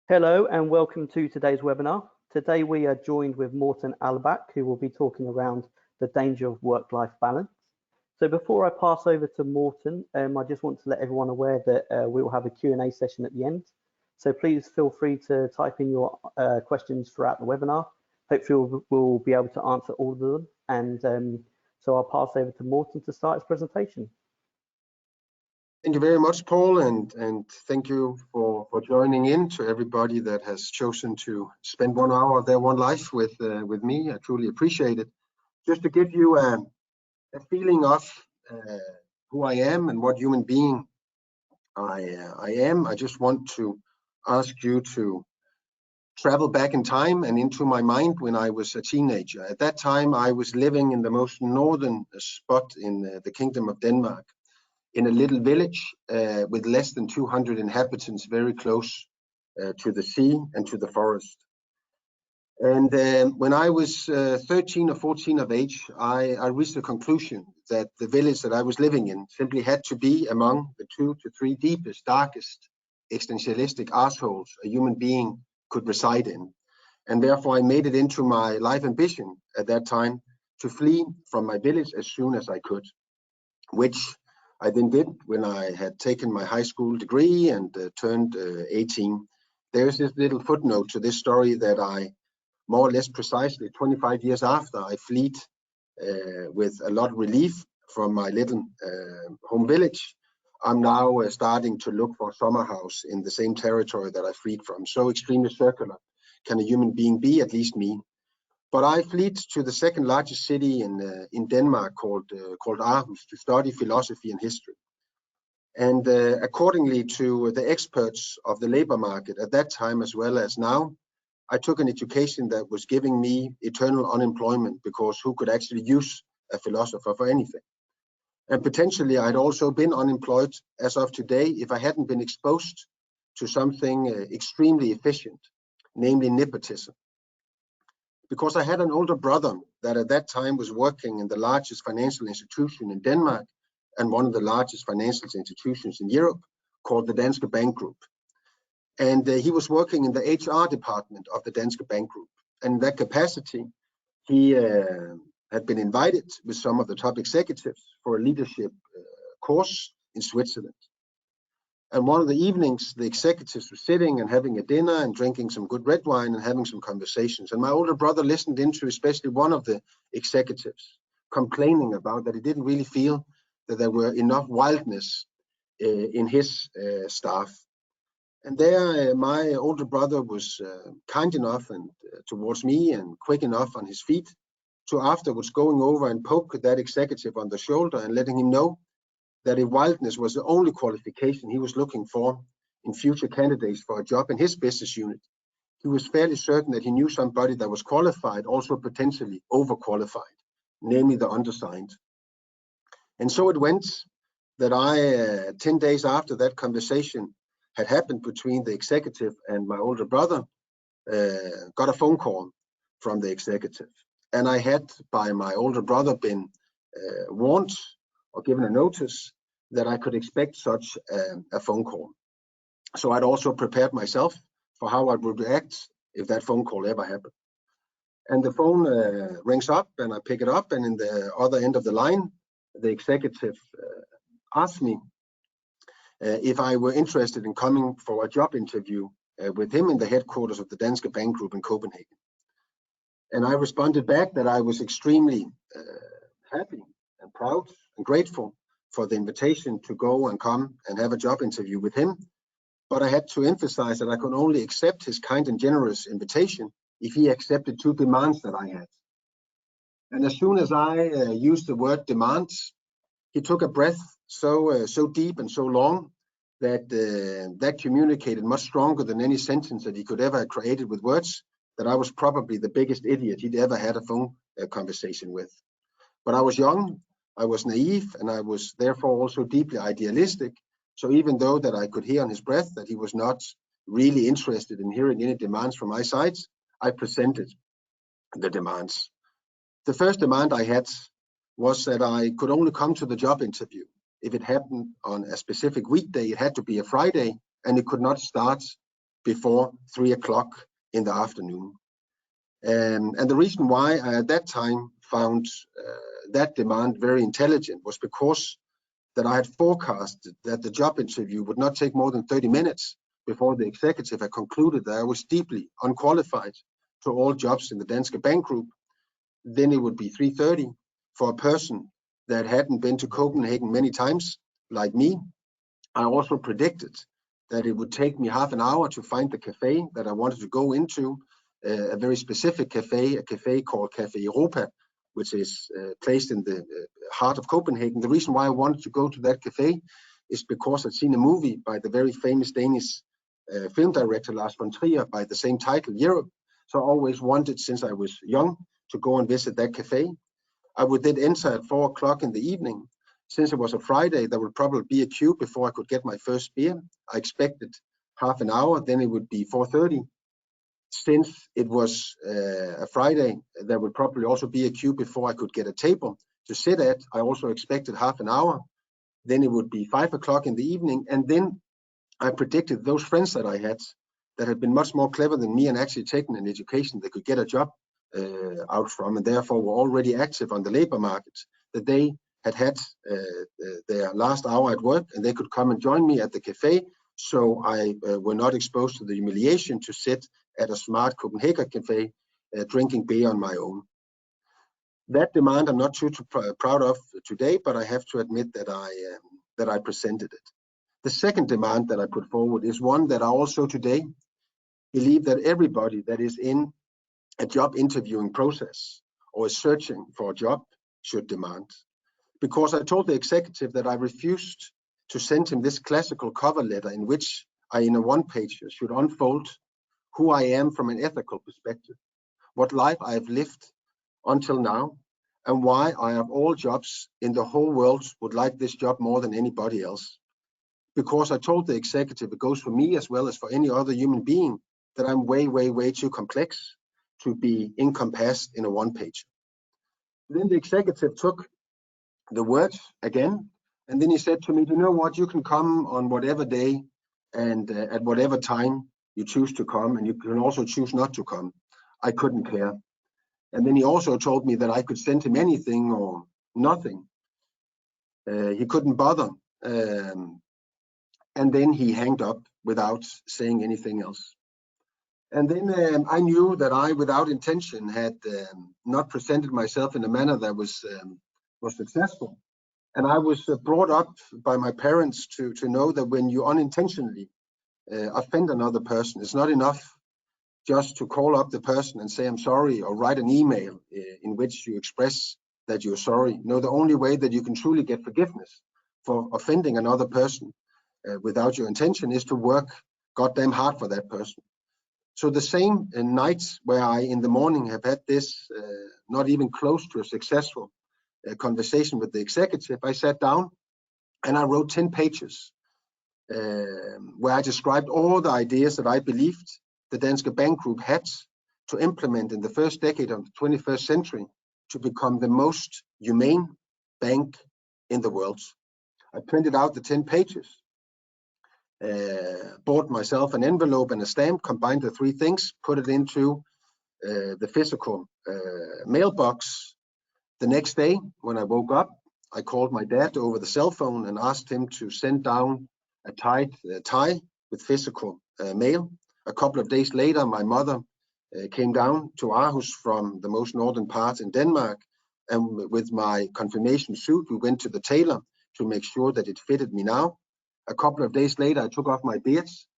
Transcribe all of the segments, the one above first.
Hello and welcome to today's webinar. Today we are joined with Morten Albaek, who will be talking around the danger of work-life balance. So before I pass over to Morten, I just want to let everyone aware that we will have a Q&A session at the end. So please feel free to type in your questions throughout the webinar. Hopefully we'll be able to answer all of them. And so I'll pass over to Morten to start his presentation. Thank you very much, Paul, and thank you for joining in to everybody that has chosen to spend 1 hour of their one life with me. I truly appreciate it. Just to give you a feeling of who I am and what human being I am, I just want to ask you to travel back in time and into my mind when I was a teenager. At that time, I was living in the most northern spot in the Kingdom of Denmark, in a little village with less than 200 inhabitants, very close to the sea and to the forest. And when I was 13 or 14 of age, I reached the conclusion that the village that I was living in simply had to be among the 2 to 3 deepest, darkest, existentialistic assholes a human being could reside in. And therefore I made it into my life ambition at that time to flee from my village as soon as I could, which I then did when I had taken my high school degree and turned 18. There's this little footnote to this story that I, more or less precisely 25 years after I fled with a lot of relief from my little home village, I'm now starting to look for a summer house in the same territory that I fled from. So extremely circular can a human being be, at least me. But I fled to the second largest city in Denmark called Aarhus to study philosophy and history. And accordingly to the experts of the labor market at that time as well as now, I took an education that was giving me eternal unemployment, because who could actually use a philosopher for anything? And potentially I'd also been unemployed as of today if I hadn't been exposed to something extremely efficient, namely nepotism. Because I had an older brother that at that time was working in the largest financial institution in Denmark and one of the largest financial institutions in Europe, called the Danske Bank Group. And he was working in the HR department of the Danske Bank Group. And in that capacity, he had been invited with some of the top executives for a leadership course in Switzerland. And one of the evenings, the executives were sitting and having a dinner and drinking some good red wine and having some conversations. And my older brother listened into especially one of the executives complaining about that he didn't really feel that there were enough wildness in his staff. And there, my older brother was kind enough and towards me and quick enough on his feet to afterwards going over and poke that executive on the shoulder and letting him know that if wildness was the only qualification he was looking for in future candidates for a job in his business unit, he was fairly certain that he knew somebody that was qualified, also potentially overqualified, namely the undersigned. And so it went that I, 10 days after that conversation had happened between the executive and my older brother, got a phone call from the executive. And I had, by my older brother, been warned or given a notice that I could expect such a phone call. So I'd also prepared myself for how I would react if that phone call ever happened. And the phone rings up and I pick it up, and in the other end of the line, the executive asked me if I were interested in coming for a job interview with him in the headquarters of the Danske Bank Group in Copenhagen. And I responded back that I was extremely happy and proud and grateful for the invitation to go and come and have a job interview with him. But I had to emphasize that I could only accept his kind and generous invitation if he accepted 2 demands that I had. And as soon as I used the word demands, he took a breath so deep and so long that that communicated much stronger than any sentence that he could ever have created with words, that I was probably the biggest idiot he'd ever had a phone conversation with. But I was young, I was naive, and I was therefore also deeply idealistic. So even though that I could hear on his breath that he was not really interested in hearing any demands from my side, I presented the demands. The first demand I had was that I could only come to the job interview if it happened on a specific weekday. It had to be a Friday, and it could not start before 3 o'clock in the afternoon. And the reason why I at that time found that demand very intelligent was because that I had forecasted that the job interview would not take more than 30 minutes before the executive had concluded that I was deeply unqualified to all jobs in the Danske Bank Group. Then it would be 3:30 for a person that hadn't been to Copenhagen many times, like me. I also predicted that it would take me half an hour to find the cafe that I wanted to go into, a very specific cafe, a cafe called Cafe Europa, which is placed in the heart of Copenhagen. The reason why I wanted to go to that cafe is because I'd seen a movie by the very famous Danish film director Lars von Trier by the same title, Europe. So I always wanted, since I was young, to go and visit that cafe. I would then enter at 4 o'clock in the evening. Since it was a Friday, there would probably be a queue before I could get my first beer. I expected half an hour, then it would be 4:30. Since it was a Friday, there would probably also be a queue before I could get a table to sit at. I also expected half an hour. Then it would be 5 o'clock in the evening. And then I predicted those friends that I had that had been much more clever than me and actually taken an education they could get a job out from, and therefore were already active on the labor market, that they had their last hour at work and they could come and join me at the cafe. So I were not exposed to the humiliation to sit at a smart Copenhagen cafe drinking beer on my own. That demand I'm not too proud of today, but I have to admit that I presented it. The second demand that I put forward is one that I also today believe that everybody that is in a job interviewing process or is searching for a job should demand. Because I told the executive that I refused to send him this classical cover letter in which I, in a one-page, should unfold who I am from an ethical perspective, what life I have lived until now, and why I of all jobs in the whole world would like this job more than anybody else. Because I told the executive, it goes for me as well as for any other human being, that I'm way, way, way too complex to be encompassed in a one-page. Then the executive took the words again, and then he said to me, you know what, you can come on whatever day and at whatever time you choose to come, and you can also choose not to come. I couldn't care. And then he also told me that I could send him anything or nothing. He couldn't bother. And then he hanged up without saying anything else. And then I knew that I, without intention, had not presented myself in a manner that was successful. And I was brought up by my parents to know that when you unintentionally offend another person, it's not enough just to call up the person and say, I'm sorry, or write an email in which you express that you're sorry. No, the only way that you can truly get forgiveness for offending another person without your intention is to work goddamn hard for that person. So the same nights where I in the morning have had this not even close to a successful conversation with the executive, I sat down and I wrote 10 pages where I described all the ideas that I believed the Danske Bank Group had to implement in the first decade of the 21st century to become the most humane bank in the world. I printed out the 10 pages, bought myself an envelope and a stamp, combined the three things, put it into the physical mailbox. The next day, when I woke up, I called my dad over the cell phone and asked him to send down a tied tie with physical mail. A couple of days later, my mother came down to Aarhus from the most northern part in Denmark, and with my confirmation suit, we went to the tailor to make sure that it fitted me now. A couple of days later, I took off my beards,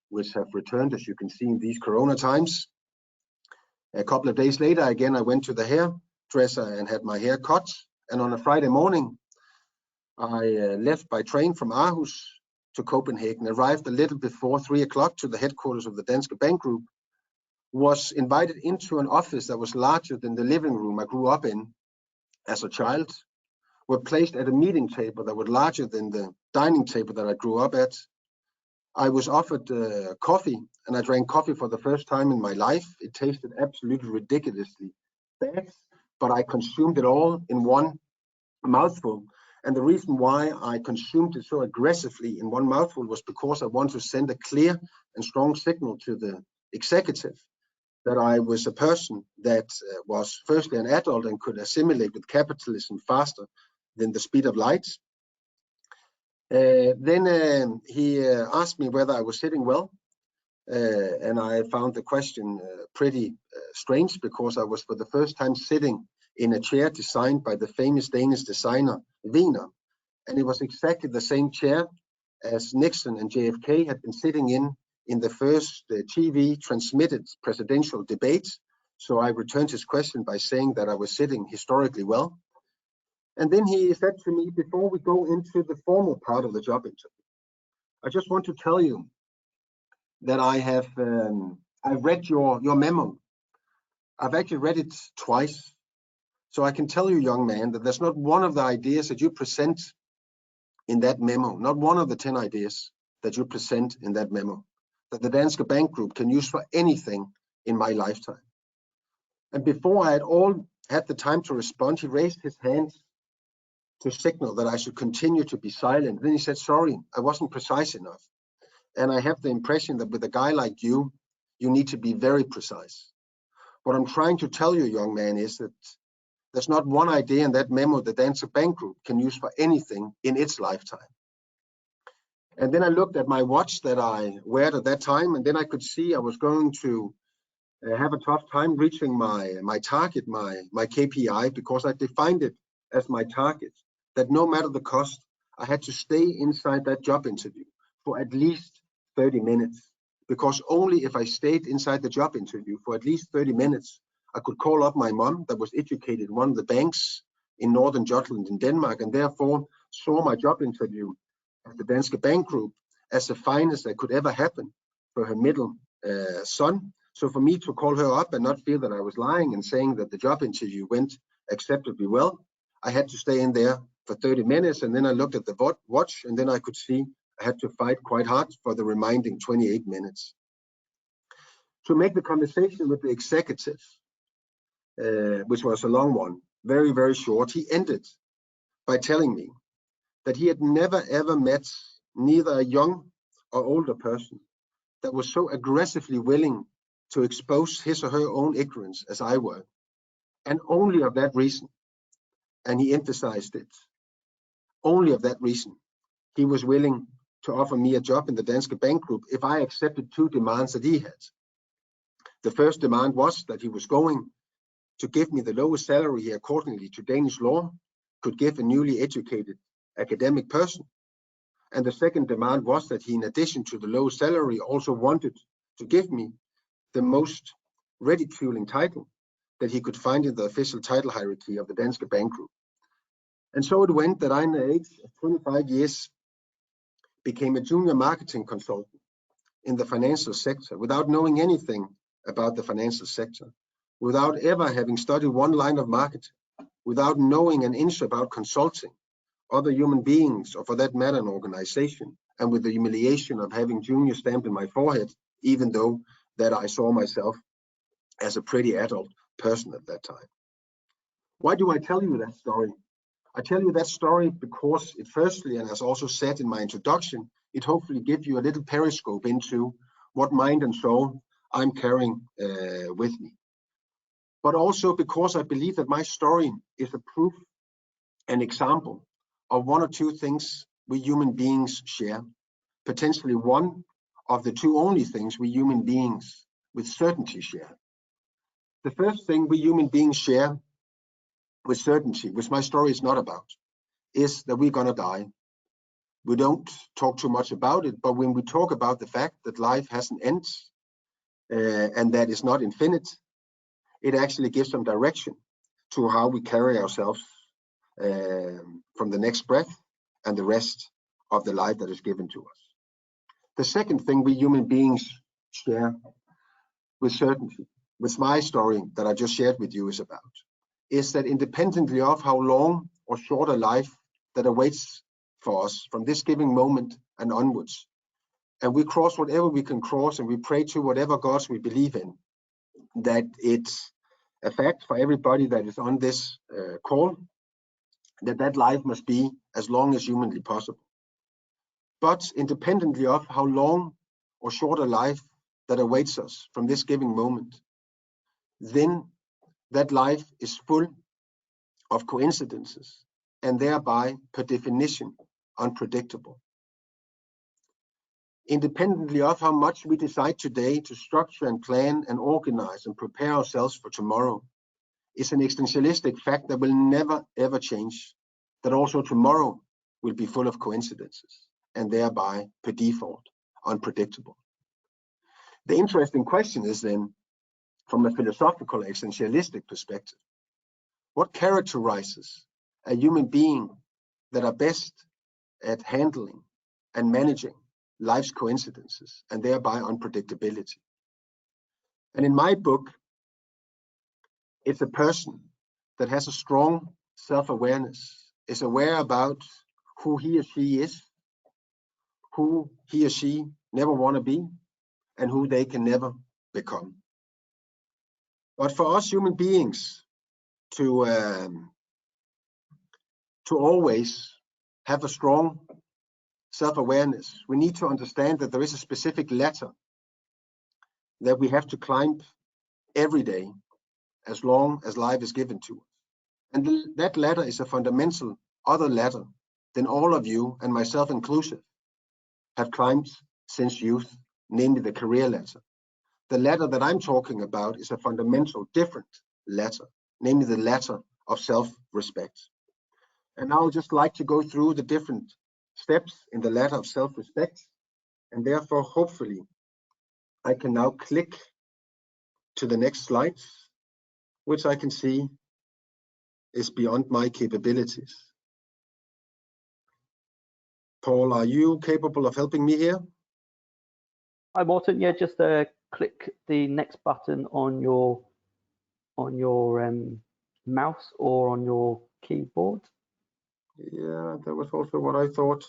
which have returned, as you can see, in these Corona times. A couple of days later, again, I went to the hairdresser and had my hair cut. And on a Friday morning, I left by train from Aarhus to Copenhagen, arrived a little before 3 o'clock to the headquarters of the Danske Bank Group, was invited into an office that was larger than the living room I grew up in as a child, were placed at a meeting table that was larger than the dining table that I grew up at. I was offered coffee, and I drank coffee for the first time in my life. It tasted absolutely ridiculously bad, but I consumed it all in one mouthful. And the reason why I consumed it so aggressively in one mouthful was because I wanted to send a clear and strong signal to the executive that I was a person that was firstly an adult and could assimilate with capitalism faster than the speed of light. Then he asked me whether I was sitting well, and I found the question pretty strange, because I was for the first time sitting in a chair designed by the famous Danish designer Wiener, and it was exactly the same chair as Nixon and JFK had been sitting in the first TV transmitted presidential debates. So I returned his question by saying that I was sitting historically well. And then he said to me, before we go into the formal part of the job interview, I just want to tell you that I've read your memo. I've actually read it twice. So I can tell you, young man, that there's not one of the ideas that you present in that memo, not one of the 10 ideas that you present in that memo, that the Danske Bank Group can use for anything in my lifetime. And before I had all had the time to respond, he raised his hand to signal that I should continue to be silent. Then he said, sorry, I wasn't precise enough. And I have the impression that with a guy like you, you need to be very precise. What I'm trying to tell you, young man, is that there's not one idea in that memo the Danske Bank Group can use for anything in its lifetime. And then I looked at my watch that I wore at that time, and then I could see I was going to have a tough time reaching my target, my KPI, because I defined it as my target, that no matter the cost, I had to stay inside that job interview for at least 30 minutes. Because only if I stayed inside the job interview for at least 30 minutes, I could call up my mom that was educated in one of the banks in Northern Jutland in Denmark, and therefore saw my job interview at the Danske Bank Group as the finest that could ever happen for her middle son. So for me to call her up and not feel that I was lying and saying that the job interview went acceptably well, I had to stay in there for 30 minutes, and then I looked at the watch, and then I could see I had to fight quite hard for the remaining 28 minutes. To make the conversation with the executive, which was a long one, very, very short, he ended by telling me that he had never ever met neither a young or older person that was so aggressively willing to expose his or her own ignorance as I were. And only of that reason, and he emphasized it, only of that reason, he was willing to offer me a job in the Danske Bank Group if I accepted two demands that he had. The first demand was that he was going to give me the lowest salary he, accordingly to Danish law, could give a newly educated academic person. And the second demand was that he, in addition to the low salary, also wanted to give me the most ridiculing title that he could find in the official title hierarchy of the Danske Bank Group. And so it went that I, in the age of 25 years, became a junior marketing consultant in the financial sector without knowing anything about the financial sector, without ever having studied one line of marketing, without knowing an inch about consulting, other human beings, or for that matter, an organization, and with the humiliation of having junior stamped in my forehead, even though that I saw myself as a pretty adult person at that time. Why do I tell you that story? I tell you that story because it firstly, and as also said in my introduction, it hopefully gives you a little periscope into what mind and soul I'm carrying with me. But also because I believe that my story is a proof, an example of one or two things we human beings share. Potentially one of the two only things we human beings with certainty share. The first thing we human beings share with certainty, which my story is not about, is that we're gonna die. We don't talk too much about it, but when we talk about the fact that life has an end and that it's not infinite, it actually gives some direction to how we carry ourselves from the next breath and the rest of the life that is given to us. The second thing we human beings share with certainty, which my story that I just shared with you is about, is that independently of how long or short a life that awaits for us from this given moment and onwards, and we cross whatever we can cross and we pray to whatever gods we believe in, that it's a fact for everybody that is on this call that life must be as long as humanly possible. But independently of how long or short a life that awaits us from this giving moment, then that life is full of coincidences and thereby, per definition, unpredictable. Independently of how much we decide today to structure and plan and organize and prepare ourselves for tomorrow, is an existentialistic fact that will never ever change, that also tomorrow will be full of coincidences and thereby, per default, unpredictable. The interesting question is then, from a philosophical existentialistic perspective, what characterizes a human being that are best at handling and managing life's coincidences and thereby unpredictability? And in my book, it's a person that has a strong self-awareness, is aware about who he or she is, who he or she never want to be, and who they can never become. But for us human beings to always have a strong self-awareness, we need to understand that there is a specific ladder that we have to climb every day as long as life is given to us. And that ladder is a fundamental other ladder than all of you, and myself inclusive, have climbed since youth, namely the career ladder. The ladder that I'm talking about is a fundamental different ladder, namely the ladder of self-respect. And now I'd just like to go through the different steps in the ladder of self-respect, and therefore hopefully I can now click to the next slides, which I can see is beyond my capabilities. Paul, are you capable of helping me here? Hi, Morten. Yeah, just click the next button on your mouse or on your keyboard. Yeah, that was also what I thought.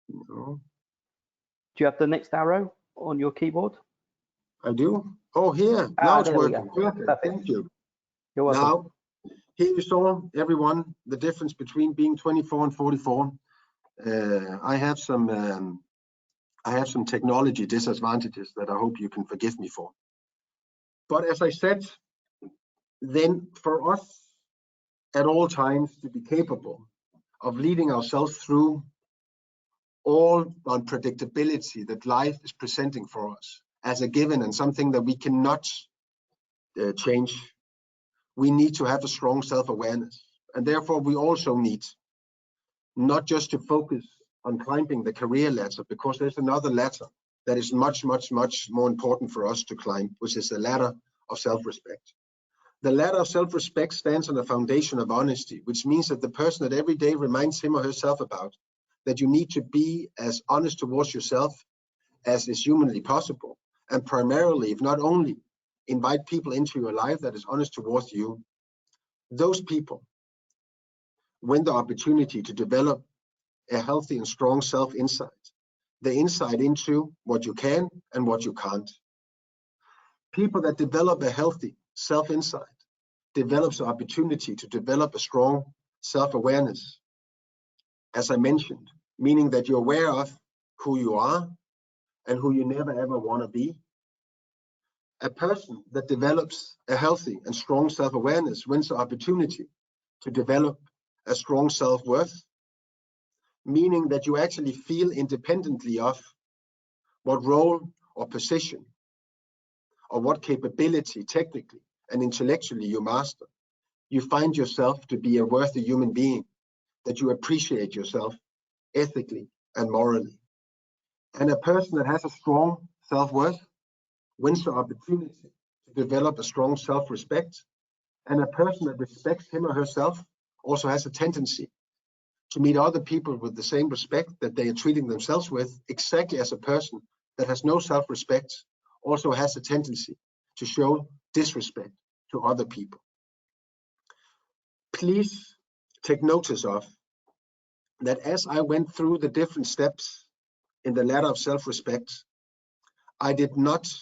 No. Do you have the next arrow on your keyboard? I do. Oh, here. Now it's working. Perfect. Thank you. You're welcome. Now, here you saw, everyone, the difference between being 24 and 44. I have some technology disadvantages that I hope you can forgive me for. But as I said, then for us at all times to be capable of leading ourselves through all unpredictability that life is presenting for us as a given and something that we cannot change, we need to have a strong self-awareness. And therefore, we also need not just to focus on climbing the career ladder, because there's another ladder that is much, much, much more important for us to climb, which is the ladder of self-respect. The ladder of self-respect stands on a foundation of honesty, which means that the person that every day reminds him or herself about that you need to be as honest towards yourself as is humanly possible, and primarily, if not only, invite people into your life that is honest towards you. Those people win the opportunity to develop a healthy and strong self-insight, the insight into what you can and what you can't. People that develop a healthy self-insight develops the opportunity to develop a strong self-awareness, as I mentioned, meaning that you're aware of who you are and who you never ever want to be. A person that develops a healthy and strong self-awareness wins the opportunity to develop a strong self-worth, meaning that you actually feel independently of what role or position or what capability technically and intellectually you master. You find yourself to be a worthy human being, that you appreciate yourself ethically and morally. And a person that has a strong self-worth wins the opportunity to develop a strong self-respect. And a person that respects him or herself also has a tendency to meet other people with the same respect that they are treating themselves with, exactly as a person that has no self-respect also has a tendency to show disrespect to other people. Please take notice of that as I went through the different steps in the ladder of self-respect, I did not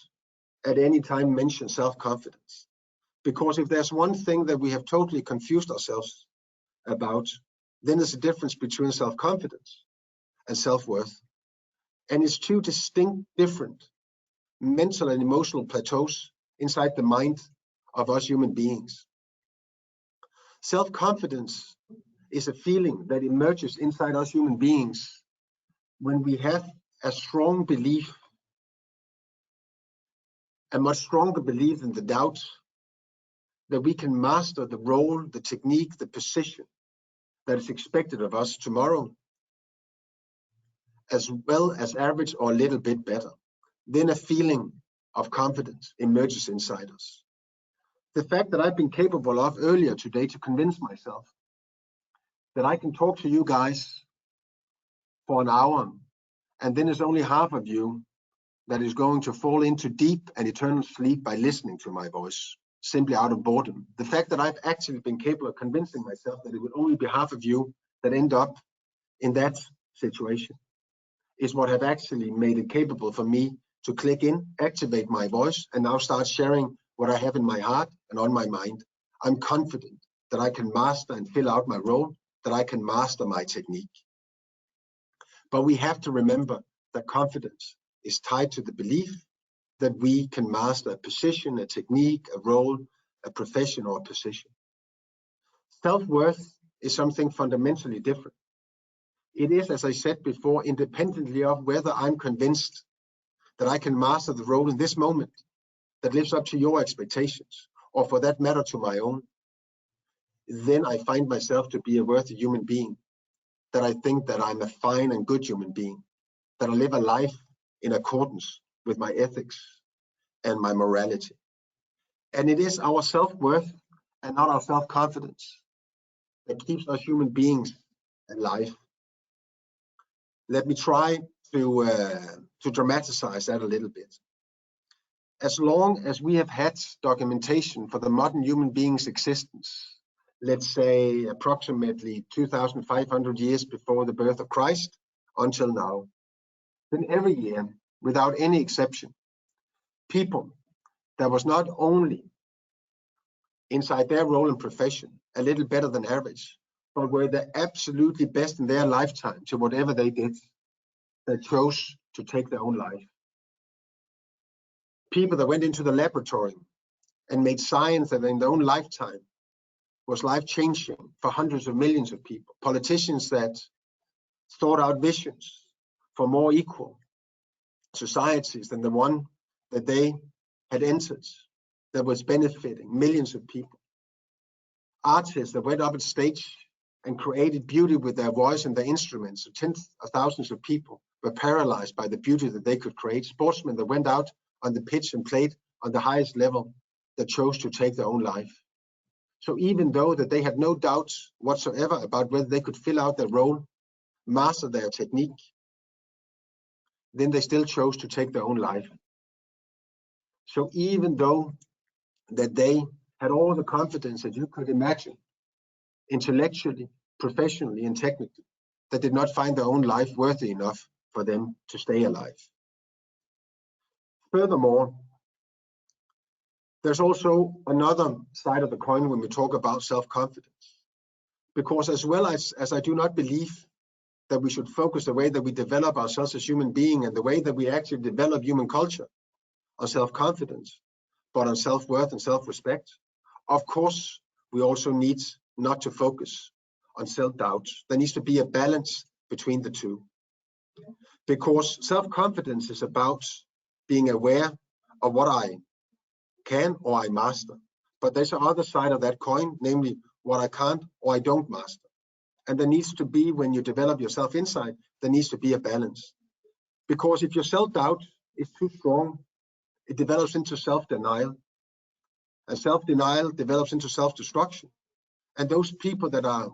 at any time mention self-confidence, Because if there's one thing that we have totally confused ourselves about, then there's a difference between self-confidence and self-worth. And it's two distinct, different mental and emotional plateaus inside the mind of us human beings. Self-confidence is a feeling that emerges inside us human beings when we have a strong belief, a much stronger belief than the doubt, that we can master the role, the technique, the position that is expected of us tomorrow, as well as average or a little bit better. Then a feeling of confidence emerges inside us. The fact that I've been capable of earlier today to convince myself that I can talk to you guys for an hour, and then it's only half of you that is going to fall into deep and eternal sleep by listening to my voice, simply out of boredom. The fact that I've actually been capable of convincing myself that it will only be half of you that end up in that situation is what have actually made it capable for me to click in, activate my voice, and now start sharing what I have in my heart and on my mind. I'm confident that I can master and fill out my role, that I can master my technique. But we have to remember that confidence is tied to the belief that we can master a position, a technique, a role, a profession, or a position. Self-worth is something fundamentally different. It is, as I said before, independently of whether I'm convinced that I can master the role in this moment that lives up to your expectations, or for that matter to my own. Then I find myself to be a worthy human being, that I think that I'm a fine and good human being, that I live a life in accordance with my ethics and my morality. And it is our self-worth and not our self-confidence that keeps us human beings alive. Let me try to dramatize that a little bit. As long as we have had documentation for the modern human being's existence, let's say approximately 2,500 years before the birth of Christ until now, then every year, without any exception, people that was not only inside their role and profession a little better than average, but were the absolutely best in their lifetime to whatever they did, that chose to take their own life. People that went into the laboratory and made science that in their own lifetime was life-changing for hundreds of millions of people. Politicians that thought out visions for more equal societies than the one that they had entered, that was benefiting millions of people. Artists that went up on stage and created beauty with their voice and their instruments. So tens of thousands of people were paralyzed by the beauty that they could create. Sportsmen that went out on the pitch and played on the highest level, that chose to take their own life. So even though that they had no doubts whatsoever about whether they could fill out their role, master their technique, then they still chose to take their own life. So even though that they had all the confidence that you could imagine, intellectually, professionally, and technically, that did not find their own life worthy enough for them to stay alive. Furthermore, there's also another side of the coin when we talk about self-confidence. Because as well as I do not believe that we should focus the way that we develop ourselves as human beings and the way that we actually develop human culture on self-confidence, but on self-worth and self-respect, of course, we also need not to focus on self-doubt. There needs to be a balance between the two. Because self-confidence is about being aware of what I can or I master. But there's another side of that coin, namely what I can't or I don't master. And there needs to be, when you develop your self-insight, there needs to be a balance. Because if your self-doubt is too strong, it develops into self-denial. And self-denial develops into self-destruction. And those people that are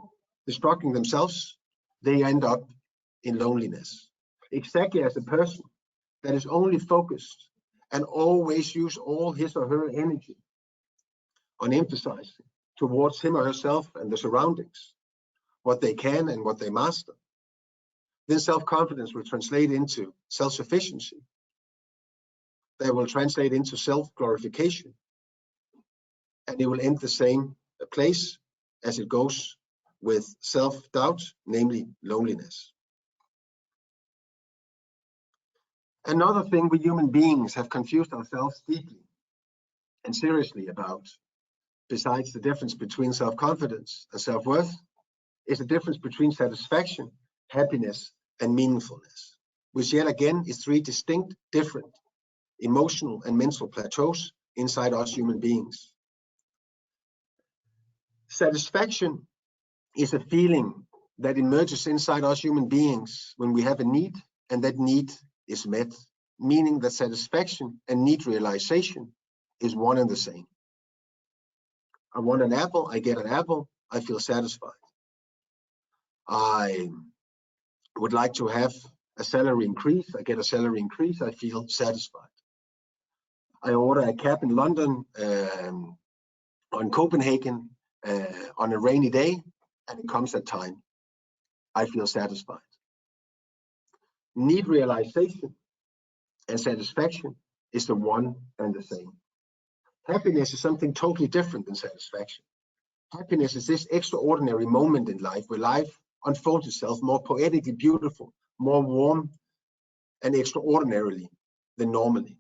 destructing themselves, they end up in loneliness. Exactly as a person that is only focused and always use all his or her energy on emphasizing towards him or herself and the surroundings, what they can and what they master, then self-confidence will translate into self-sufficiency. They will translate into self-glorification. and it will end the same place as it goes with self-doubt, namely loneliness. Another thing we human beings have confused ourselves deeply and seriously about, besides the difference between self-confidence and self-worth, is the difference between satisfaction, happiness, and meaningfulness, which yet again is three distinct, different emotional and mental plateaus inside us human beings. Satisfaction is a feeling that emerges inside us human beings when we have a need and that need is met, meaning that satisfaction and need realization is one and the same. I want an apple, I get an apple, I feel satisfied. I would like to have a salary increase, I get a salary increase, I feel satisfied. I order a cab in London, on Copenhagen, on a rainy day, and it comes at time. I feel satisfied. Need realization and satisfaction is the one and the same. Happiness is something totally different than satisfaction. Happiness is this extraordinary moment in life where life unfolds itself more poetically beautiful, more warm and extraordinarily than normally.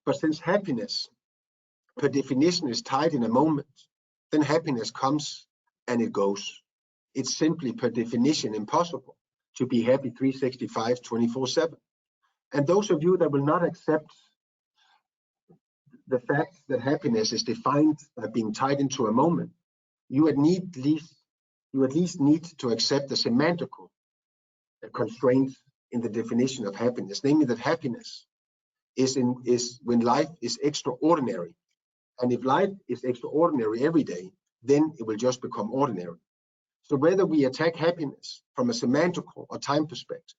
But since happiness, per definition, is tied in a moment, then happiness comes and it goes. It's simply, per definition, impossible to be happy 365, 24/7. And those of you that will not accept the fact that happiness is defined by being tied into a moment, you at least need to accept the semantical constraints in the definition of happiness, namely that happiness is when life is extraordinary. And if life is extraordinary every day, then it will just become ordinary. So whether we attack happiness from a semantical or time perspective,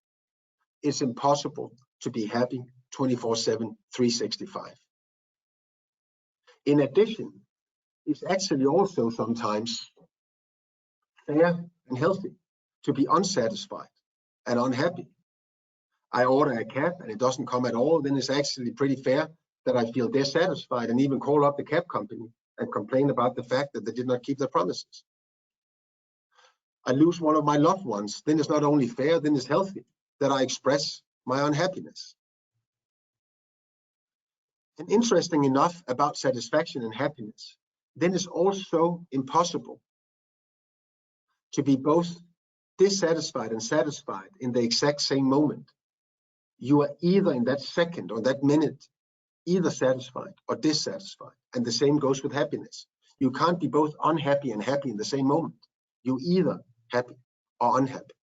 it's impossible to be happy 24/7, 365. In addition, it's actually also sometimes fair and healthy to be unsatisfied and unhappy. I order a cab and it doesn't come at all, then it's actually pretty fair that I feel dissatisfied and even call up the cab company and complain about the fact that they did not keep their promises. I lose one of my loved ones, then it's not only fair, then it's healthy that I express my unhappiness. And interesting enough about satisfaction and happiness, then it's also impossible to be both dissatisfied and satisfied in the exact same moment. You are either in that second or that minute, either satisfied or dissatisfied. And the same goes with happiness. You can't be both unhappy and happy in the same moment. You're either happy or unhappy.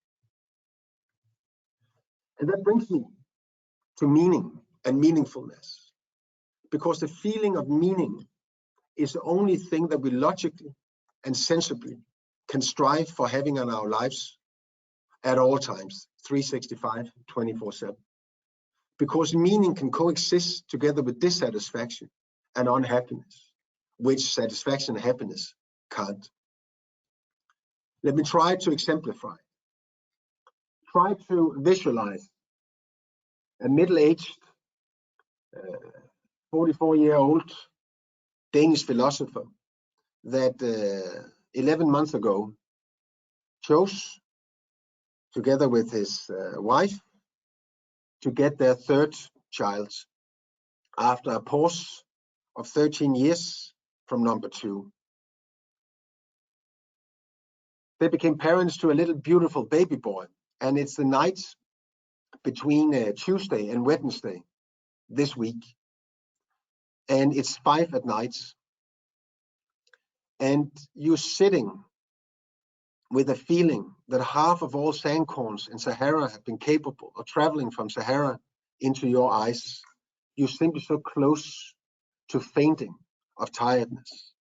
And that brings me to meaning and meaningfulness. Because the feeling of meaning is the only thing that we logically and sensibly can strive for having in our lives at all times, 365, 24/7. Because meaning can coexist together with dissatisfaction and unhappiness, which satisfaction and happiness can't. Let me try to exemplify. Try to visualize a middle-aged, 44-year-old Danish philosopher that 11 months ago chose, together with his wife, to get their third child after a pause of 13 years from number 2. They became parents to a little beautiful baby boy, and it's the night between Tuesday and Wednesday this week, and it's 5 at night, and you're sitting with a feeling that half of all sandcorns in Sahara have been capable of traveling from Sahara into your eyes. You're simply so close to fainting of tiredness.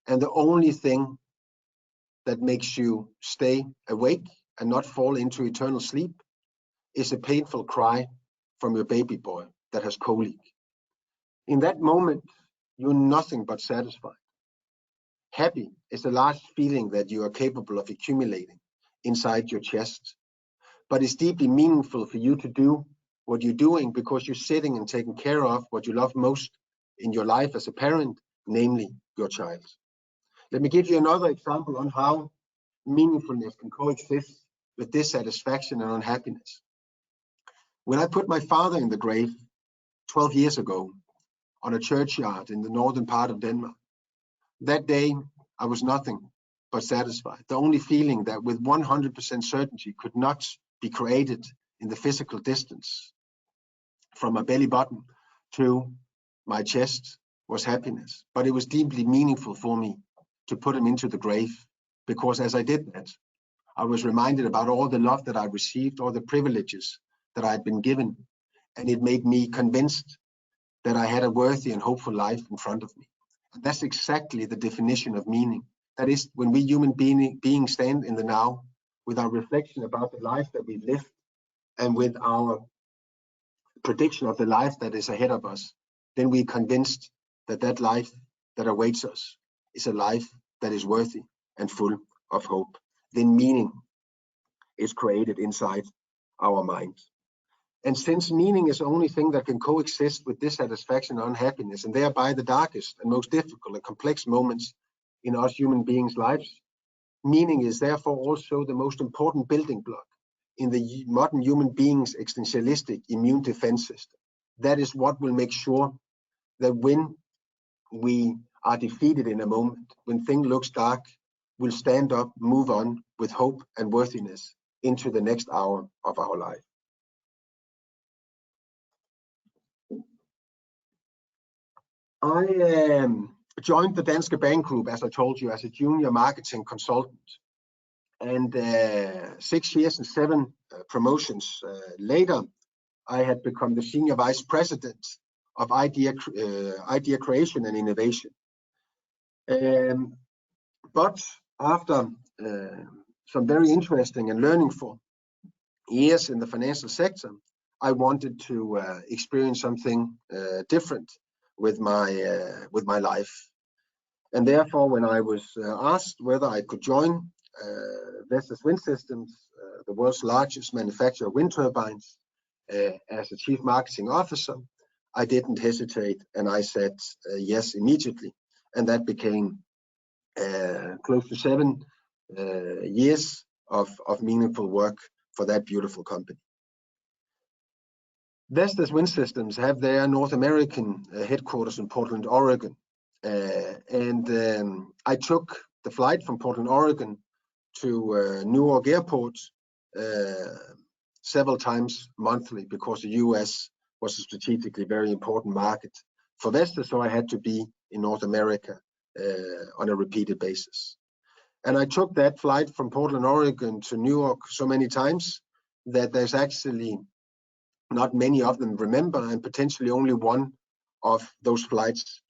And the only thing that makes you stay awake and not fall into eternal sleep is a painful cry from your baby boy that has colic. In that moment, you're nothing but satisfied. Happy is the last feeling that you are capable of accumulating inside your chest. But it's deeply meaningful for you to do what you're doing because you're sitting and taking care of what you love most in your life as a parent namely your child. Let me give you another example on how meaningfulness can coexist with dissatisfaction and unhappiness. When I put my father in the grave 12 years ago on a churchyard in the northern part of Denmark, that day I was nothing but satisfied. The only feeling that with 100% certainty could not be created in the physical distance from my belly button to my chest was happiness. But it was deeply meaningful for me to put him into the grave, because as I did that, I was reminded about all the love that I received, all the privileges that I had been given, and it made me convinced that I had a worthy and hopeful life in front of me. And that's exactly the definition of meaning. That is, when we human beings stand in the now with our reflection about the life that we've lived and with our prediction of the life that is ahead of us, then we're convinced that that life that awaits us is a life that is worthy and full of hope. Then meaning is created inside our minds. And since meaning is the only thing that can coexist with dissatisfaction and unhappiness, and thereby the darkest and most difficult and complex moments in us human beings' lives, meaning is therefore also the most important building block in the modern human being's existentialistic immune defense system. That is what will make sure that when we are defeated in a moment, when things look dark, we'll stand up, move on with hope and worthiness into the next hour of our life. I joined the Danske Bank Group, as I told you, as a junior marketing consultant. And 6 years and 7 promotions later, I had become the senior vice president of idea creation and innovation. But after some very interesting and learningful years in the financial sector, I wanted to experience something different with my life. And therefore, when I was asked whether I could join Vestas Wind Systems, the world's largest manufacturer of wind turbines, as a chief marketing officer, I didn't hesitate, and I said yes immediately. And that became close to 7 years of meaningful work for that beautiful company. Vestas Wind Systems have their North American headquarters in Portland, Oregon. I took the flight from Portland, Oregon to Newark Airport several times monthly, because the US was a strategically very important market for Vestas, so I had to be in North America on a repeated basis. And I took that flight from Portland, Oregon to Newark so many times that there's actually not many of them remember, and potentially only one of those flights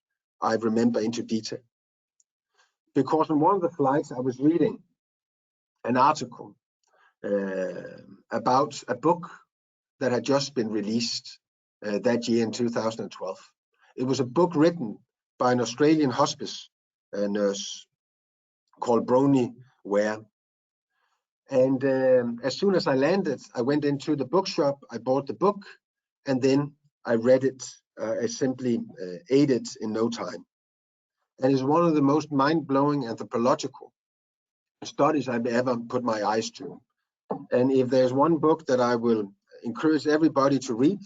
I remember into detail. Because on one of the flights I was reading an article about a book that had just been released that year in 2012. It was a book written by an Australian hospice nurse called Bronnie Ware. And as soon as I landed, I went into the bookshop, I bought the book, and then I read it. I simply ate it in no time. And it's one of the most mind-blowing anthropological studies I've ever put my eyes to. And if there's one book that I will encourage everybody to read,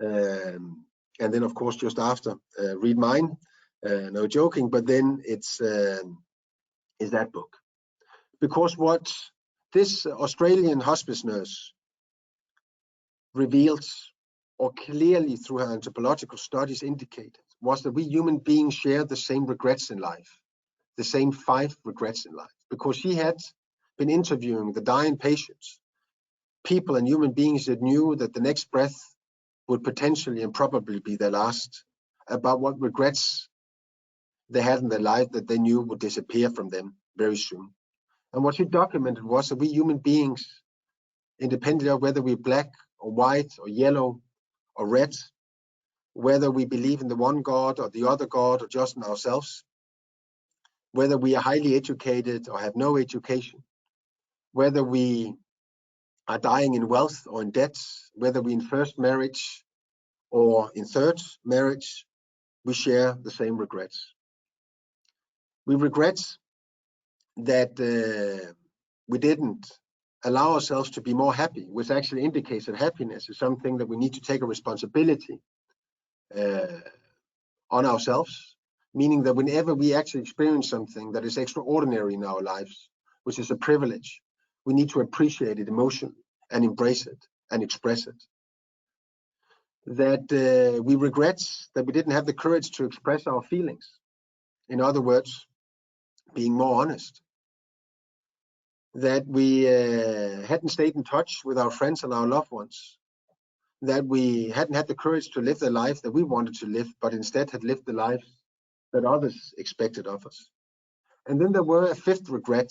and then of course just after read mine, no joking, but then it's is that book. Because what this Australian hospice nurse reveals, or clearly through her anthropological studies indicated, was that we human beings share the same regrets in life, the same 5 regrets in life. Because she had been interviewing the dying patients, people and human beings that knew that the next breath would potentially and probably be their last, about what regrets they had in their life that they knew would disappear from them very soon. And what she documented was that we human beings, independently of whether we're black or white or yellow or red, whether we believe in the one God or the other God or just in ourselves, whether we are highly educated or have no education, whether we are dying in wealth or in debt, whether we're in first marriage or in third marriage, we share the same regrets. We regret that we didn't allow ourselves to be more happy, which actually indicates that happiness is something that we need to take a responsibility on ourselves, meaning that whenever we actually experience something that is extraordinary in our lives, which is a privilege, we need to appreciate it emotionally and embrace it and express it. That we regret that we didn't have the courage to express our feelings. In other words, being more honest. That we hadn't stayed in touch with our friends and our loved ones. That we hadn't had the courage to live the life that we wanted to live, but instead had lived the life that others expected of us. And then there were a fifth regret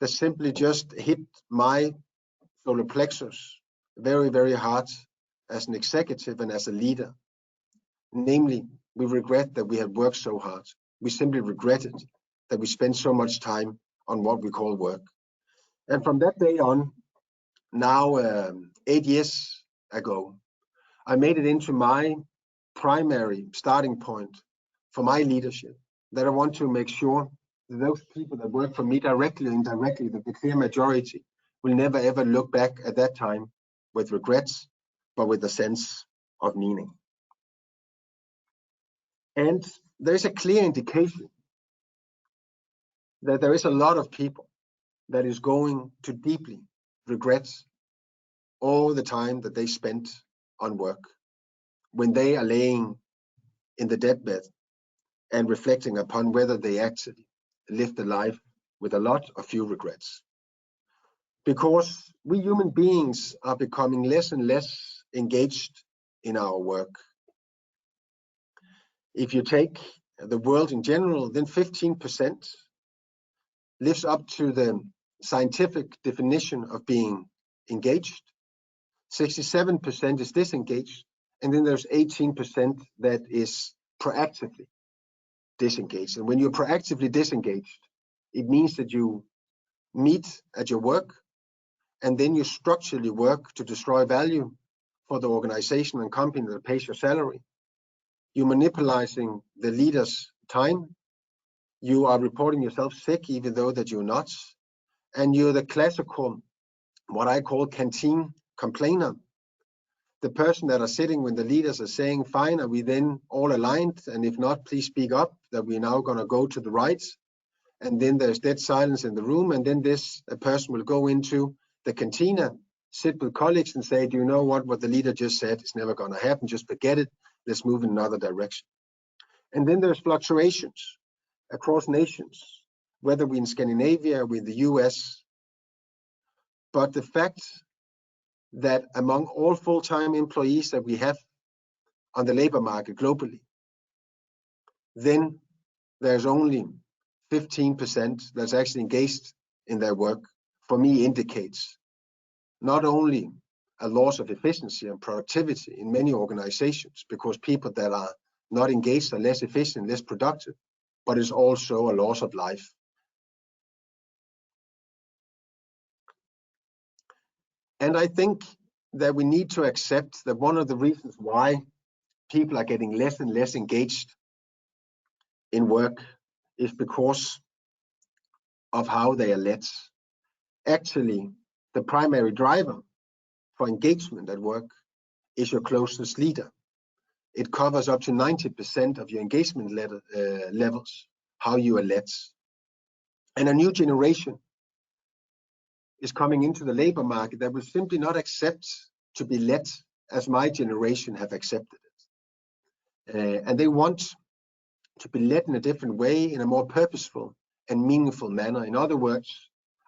that simply just hit my solar plexus very, very hard as an executive and as a leader. Namely, we regret that we had worked so hard. We simply regretted that we spent so much time on what we call work. And from that day on, now 8 years ago, I made it into my primary starting point for my leadership, that I want to make sure that those people that work for me directly or indirectly, that the clear majority will never ever look back at that time with regrets, but with a sense of meaning. And there is a clear indication that there is a lot of people that is going to deeply regret all the time that they spent on work when they are laying in the deathbed and reflecting upon whether they actually lived a life with a lot or few regrets. Because we human beings are becoming less and less engaged in our work. If you take the world in general, then 15% lives up to the scientific definition of being engaged. 67% is disengaged, and then there's 18% that is proactively disengaged. And when you're proactively disengaged, it means that you meet at your work, and then you structurally work to destroy value for the organization and company that pays your salary. You're manipulating the leader's time. You are reporting yourself sick, even though that you're not. And you're the classical, what I call canteen complainer. The person that are sitting when the leaders are saying, fine, are we then all aligned? And if not, please speak up that we're now going to go to the right. And then there's dead silence in the room. And then this person will go into the cantina, sit with colleagues and say, do you know what the leader just said is never going to happen? Just forget it. Let's move in another direction. And then there's fluctuations across nations, whether we're in Scandinavia, with the US. But the fact that among all full-time employees that we have on the labor market globally, then there's only 15% that's actually engaged in their work, for me indicates not only a loss of efficiency and productivity in many organizations, because people that are not engaged are less efficient, less productive, but it's also a loss of life. And I think that we need to accept that one of the reasons why people are getting less and less engaged in work is because of how they are led. Actually, the primary driver for engagement at work is your closest leader. It covers up to 90% of your engagement levels, how you are led. And a new generation is coming into the labor market that will simply not accept to be led as my generation have accepted it. And they want to be led in a different way, in a more purposeful and meaningful manner. In other words,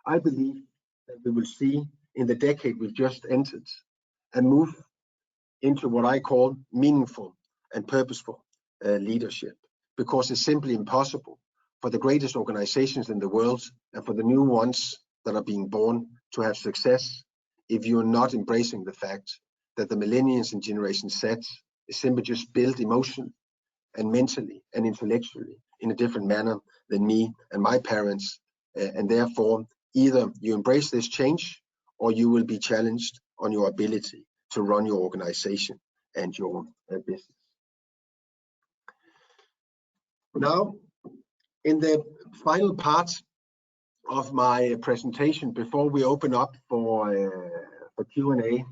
I believe that we will see in the decade we've just entered a move into what I call meaningful and purposeful leadership, because it's simply impossible for the greatest organizations in the world and for the new ones that are being born to have success if you're not embracing the fact that the millennials and Generation Z is simply just built emotionally and mentally and intellectually in a different manner than me and my parents. And therefore, either you embrace this change or you will be challenged on your ability to run your organization and your business. Now, In the final part of my presentation, before we open up for Q&A,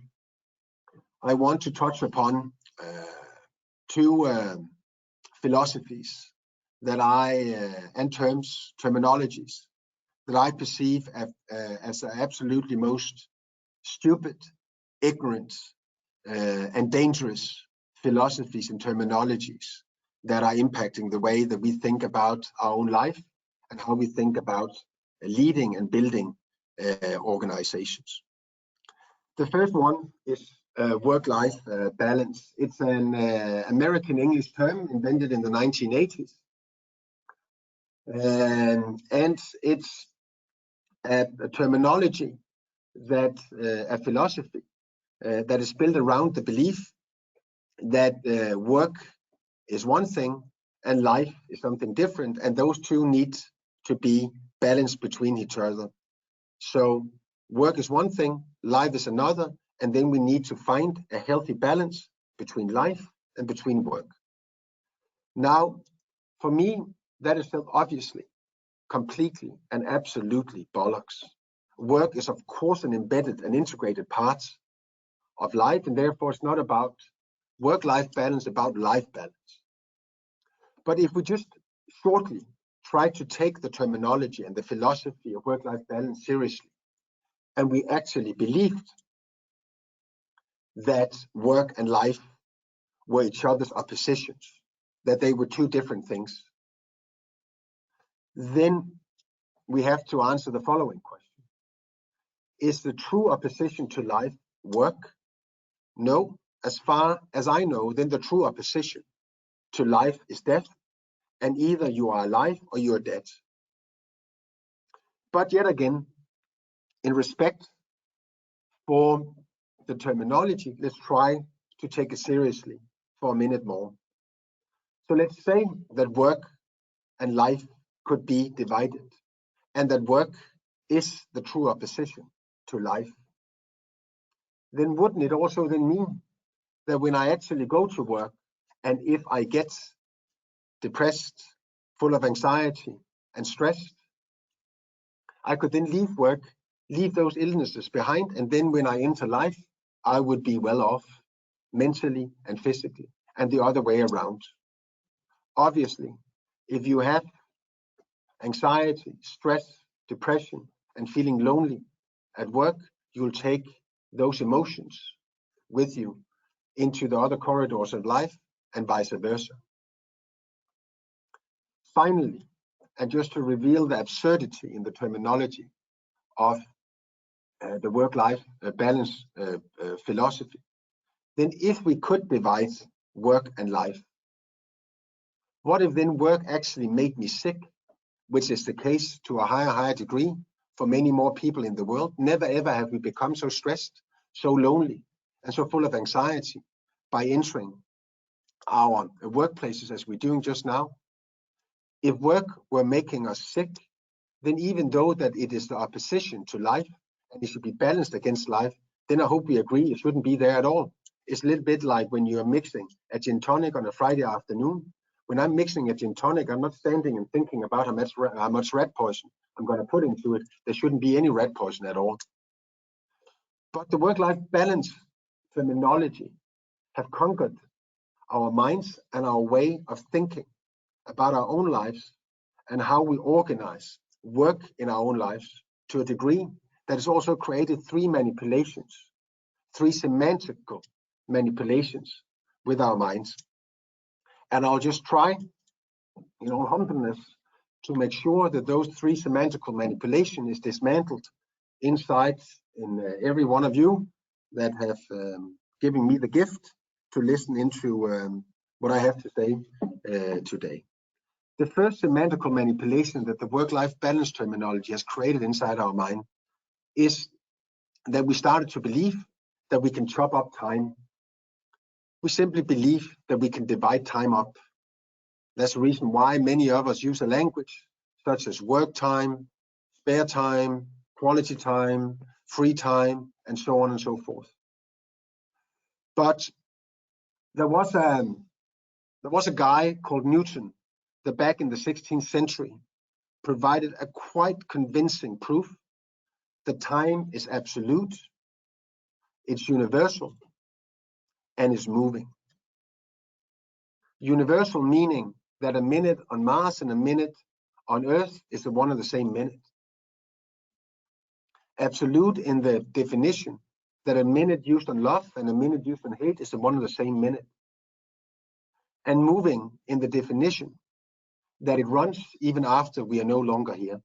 I want to touch upon two philosophies that and terminologies that I perceive as absolutely most stupid, ignorant, and dangerous philosophies and terminologies that are impacting the way that we think about our own life and how we think about leading and building organizations. The first one is work-life balance. It's an American English term invented in the 1980s. And it's a terminology that, a philosophy that is built around the belief that work is one thing and life is something different, and those two need to be balanced between each other. So work is one thing, life is another, and then we need to find a healthy balance between life and between work. Now, for me, that is obviously completely and absolutely bollocks. Work is, of course, an embedded and integrated part of life, and therefore it's not about work-life balance, about life balance. But if we just shortly try to take the terminology and the philosophy of work-life balance seriously, and we actually believed that work and life were each other's oppositions, that they were two different things, then we have to answer the following question. Is the true opposition to life work? No. As far as I know, then the true opposition to life is death, and either you are alive or you are dead. But yet again, in respect for the terminology, let's try to take it seriously for a minute more. So let's say that work and life could be divided, and that work is the true opposition to life. Then wouldn't it also then mean that when I actually go to work, and if I get depressed, full of anxiety and stressed, I could then leave work, leave those illnesses behind, and then when I enter life, I would be well off mentally and physically, and the other way around. Obviously, if you have anxiety, stress, depression, and feeling lonely at work, you'll take those emotions with you into the other corridors of life, and vice versa. Finally, and just to reveal the absurdity in the terminology of the work-life balance philosophy, then if we could divide work and life, what if then work actually made me sick, which is the case to a higher degree for many more people in the world? Never ever have we become so stressed, so lonely, and so full of anxiety by entering our workplaces as we're doing just now. If work were making us sick, then even though that it is the opposition to life and it should be balanced against life, then I hope we agree it shouldn't be there at all. It's a little bit like when you're mixing a gin tonic on a Friday afternoon. When I'm mixing a gin tonic, I'm not standing and thinking about how much rat poison I'm going to put into it. There shouldn't be any rat poison at all. But the work-life balance terminology have conquered our minds and our way of thinking about our own lives and how we organize work in our own lives to a degree that has also created three semantical manipulations with our minds. And I'll just try, in all humbleness, to make sure that those three semantical manipulation is dismantled inside in every one of you that have given me the gift to listen into what I have to say today. The first semantical manipulation that the work-life balance terminology has created inside our mind is that we started to believe that we can chop up time. We simply believe that we can divide time up. That's the reason why many of us use a language such as work time, spare time, quality time, free time, and so on and so forth. But there was a guy called Newton that back in the 16th century provided a quite convincing proof that time is absolute, it's universal, and is moving. Universal meaning that a minute on Mars and a minute on Earth is one and the same minute. Absolute in the definition that a minute used on love and a minute used on hate is one and the same minute. And moving in the definition that it runs even after we are no longer here.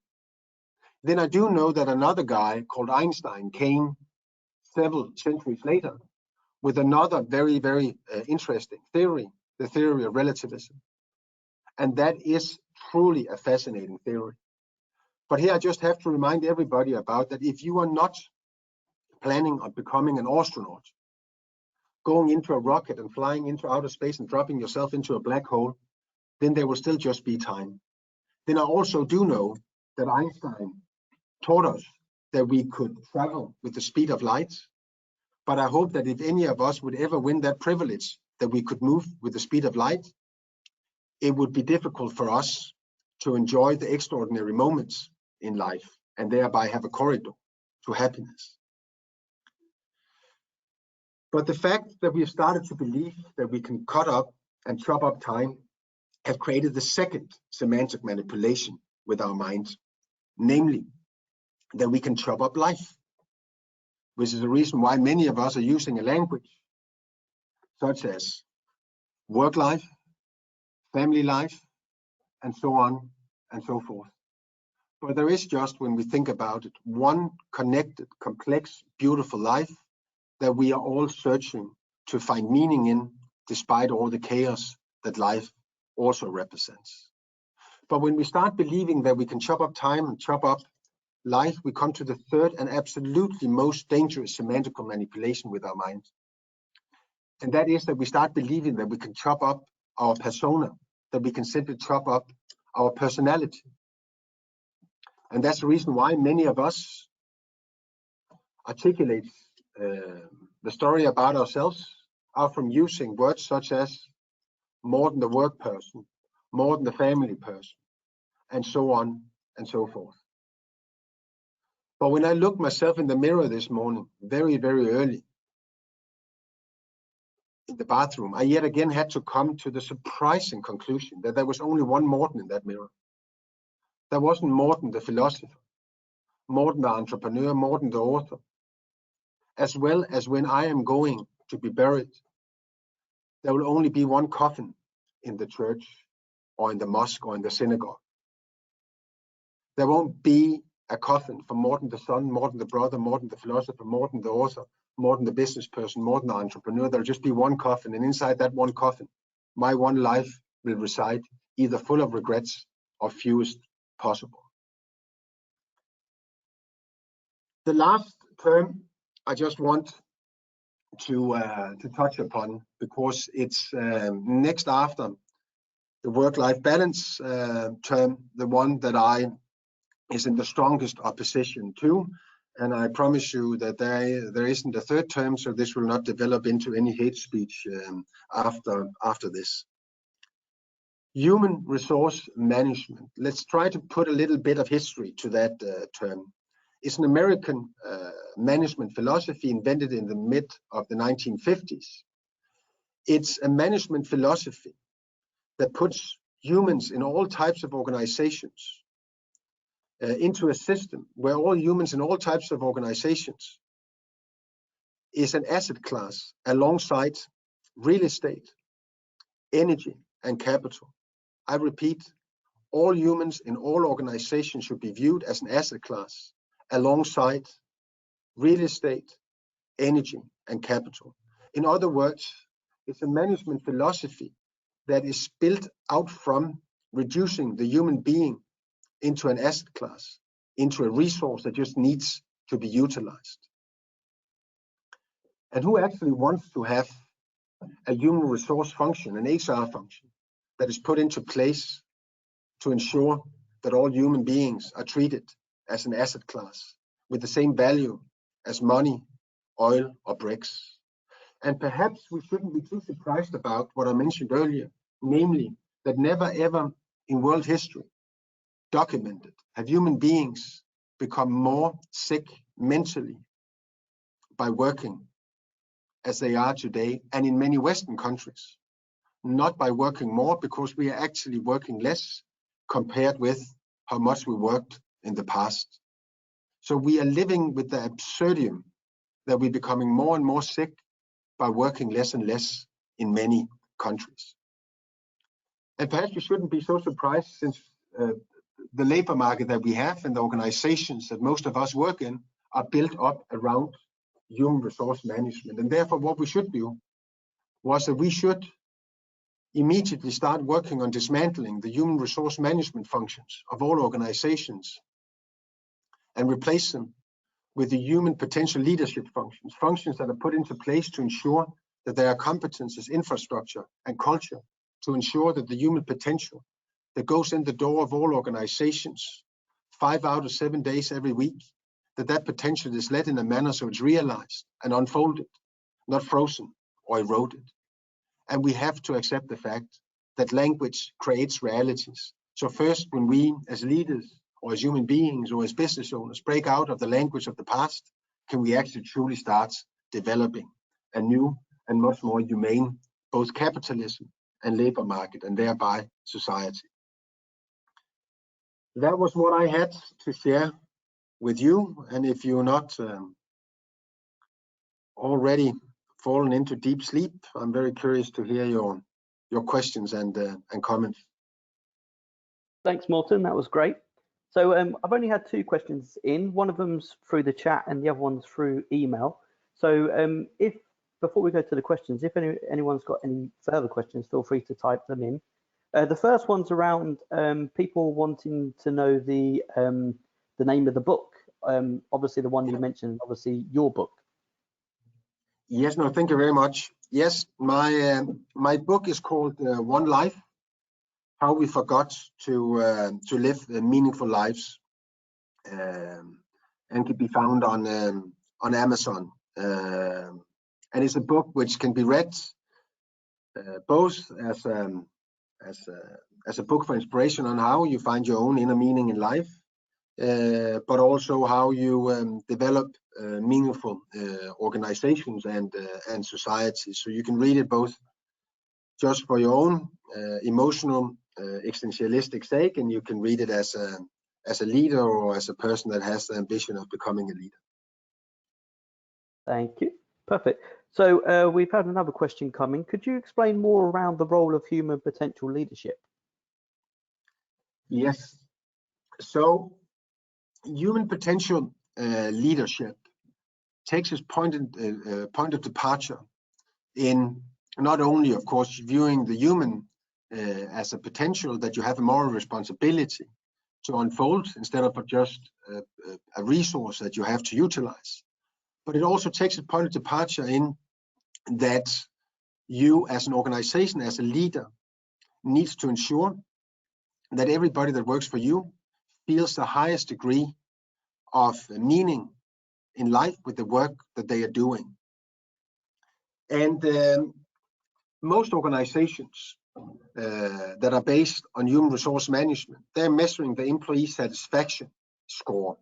Then I do know that another guy called Einstein came several centuries later with another very, very interesting theory, the theory of relativism. And that is truly a fascinating theory. But here I just have to remind everybody about that if you are not planning on becoming an astronaut, going into a rocket and flying into outer space and dropping yourself into a black hole, then there will still just be time. Then I also do know that Einstein taught us that we could travel with the speed of light. But I hope that if any of us would ever win that privilege, that we could move with the speed of light, it would be difficult for us to enjoy the extraordinary moments in life and thereby have a corridor to happiness. But the fact that we have started to believe that we can cut up and chop up time have created the second semantic manipulation with our minds, namely that we can chop up life, which is the reason why many of us are using a language such as work life, family life, and so on and so forth. But there is just, when we think about it, one connected, complex, beautiful life that we are all searching to find meaning in, despite all the chaos that life also represents. But when we start believing that we can chop up time and chop up life, we come to the third and absolutely most dangerous semantical manipulation with our minds. And that is that we start believing that we can chop up our persona, that we can simply chop up our personality. And that's the reason why many of us articulate the story about ourselves are from using words such as Morten the work person, Morten the family person, and so on and so forth. But when I looked myself in the mirror this morning, very, very early in the bathroom, I yet again had to come to the surprising conclusion that there was only one Morten in that mirror. There wasn't Morten the philosopher, Morten the entrepreneur, Morten the author, as well as when I am going to be buried, there will only be one coffin in the church or in the mosque or in the synagogue. There won't be a coffin for Morten the son, Morten the brother, Morten the philosopher, Morten the author, Morten the business person, Morten the entrepreneur. There'll just be one coffin, and inside that one coffin, my one life will reside, either full of regrets or fewest possible. The last term I just want to touch upon, because it's next after the work-life balance term, the one that is in the strongest opposition to, and I promise you that there isn't a third term, so this will not develop into any hate speech after this. Human resource management. Let's try to put a little bit of history to that term. It's an American management philosophy invented in the mid of the 1950s. It's a management philosophy that puts humans in all types of organizations into a system where all humans in all types of organizations is an asset class alongside real estate, energy, and capital. I repeat, all humans in all organizations should be viewed as an asset class alongside real estate, energy, and capital. In other words, it's a management philosophy that is built out from reducing the human being into an asset class, into a resource that just needs to be utilized. And who actually wants to have a human resource function, an HR function, that is put into place to ensure that all human beings are treated as an asset class with the same value as money, oil, or bricks? And perhaps we shouldn't be too surprised about what I mentioned earlier, namely that never ever in world history documented have human beings become more sick mentally by working as they are today, and in many Western countries, not by working more, because we are actually working less compared with how much we worked in the past. So we are living with the absurdum that we're becoming more and more sick by working less and less in many countries. And perhaps you shouldn't be so surprised, since the labor market that we have and the organizations that most of us work in are built up around human resource management. And therefore, what we should do was that we should immediately start working on dismantling the human resource management functions of all organizations and replace them with the human potential leadership functions, functions that are put into place to ensure that there are competences, infrastructure, and culture to ensure that the human potential that goes in the door of all organizations 5 out of 7 days every week, that potential is led in a manner so it's realized and unfolded, not frozen or eroded. And we have to accept the fact that language creates realities. So first, when we as leaders or as human beings or as business owners break out of the language of the past, can we actually truly start developing a new and much more humane both capitalism and labor market, and thereby society. That was what I had to share with you. And if you're not already fallen into deep sleep, I'm very curious to hear your questions and comments. Thanks, Morten. That was great. So I've only had 2 questions in. One of them's through the chat and the other one's through email. So if before we go to the questions, if anyone's got any further questions, feel free to type them in. The first one's around people wanting to know the name of the book. Obviously, the one you mentioned, obviously your book. Yes, no, thank you very much. Yes, my book is called One Life: How We Forgot to Live Meaningful Lives, and can be found on Amazon. And it's a book which can be read both as a book for inspiration on how you find your own inner meaning in life, but also how you develop meaningful organizations and societies. So you can read it both just for your own emotional existentialistic sake, and you can read it as a leader or as a person that has the ambition of becoming a leader. Thank you. Perfect. So we've had another question coming. Could you explain more around the role of human potential leadership? Yes. So human potential leadership takes its point of departure in not only, of course, viewing the human as a potential that you have a moral responsibility to unfold instead of just a resource that you have to utilize, but it also takes its point of departure in that you as an organization, as a leader, needs to ensure that everybody that works for you feels the highest degree of meaning in life with the work that they are doing. And most organizations that are based on human resource management, they're measuring the employee satisfaction score.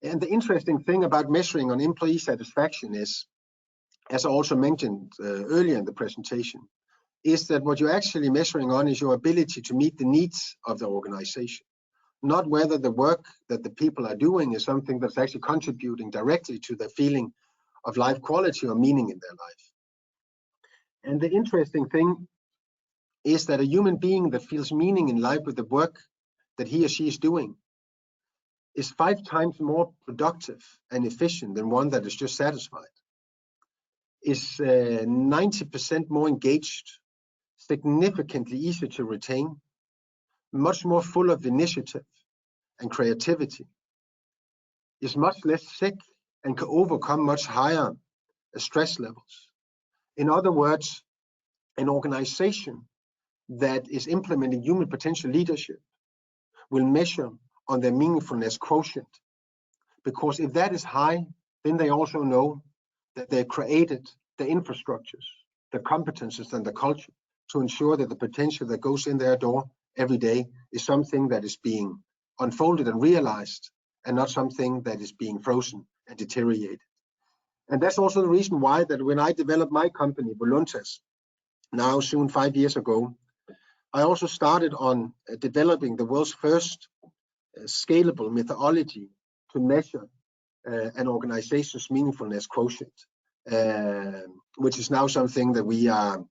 And the interesting thing about measuring on employee satisfaction is, as I also mentioned earlier in the presentation, is that what you're actually measuring on is your ability to meet the needs of the organization, not whether the work that the people are doing is something that's actually contributing directly to the feeling of life quality or meaning in their life. And the interesting thing is that a human being that feels meaning in life with the work that he or she is doing is 5 times more productive and efficient than one that is just satisfied, is 90% more engaged, significantly easier to retain, much more full of initiative and creativity, is much less sick and can overcome much higher stress levels. In other words, an organization that is implementing human potential leadership will measure on their meaningfulness quotient, because if that is high, then they also know that they created the infrastructures, the competences, and the culture to ensure that the potential that goes in their door every day is something that is being unfolded and realized, and not something that is being frozen and deteriorated. And that's also the reason why that when I developed my company, Voluntas, now soon 5 years ago, I also started on developing the world's first scalable methodology to measure an organization's meaningfulness quotient, which is now something that we are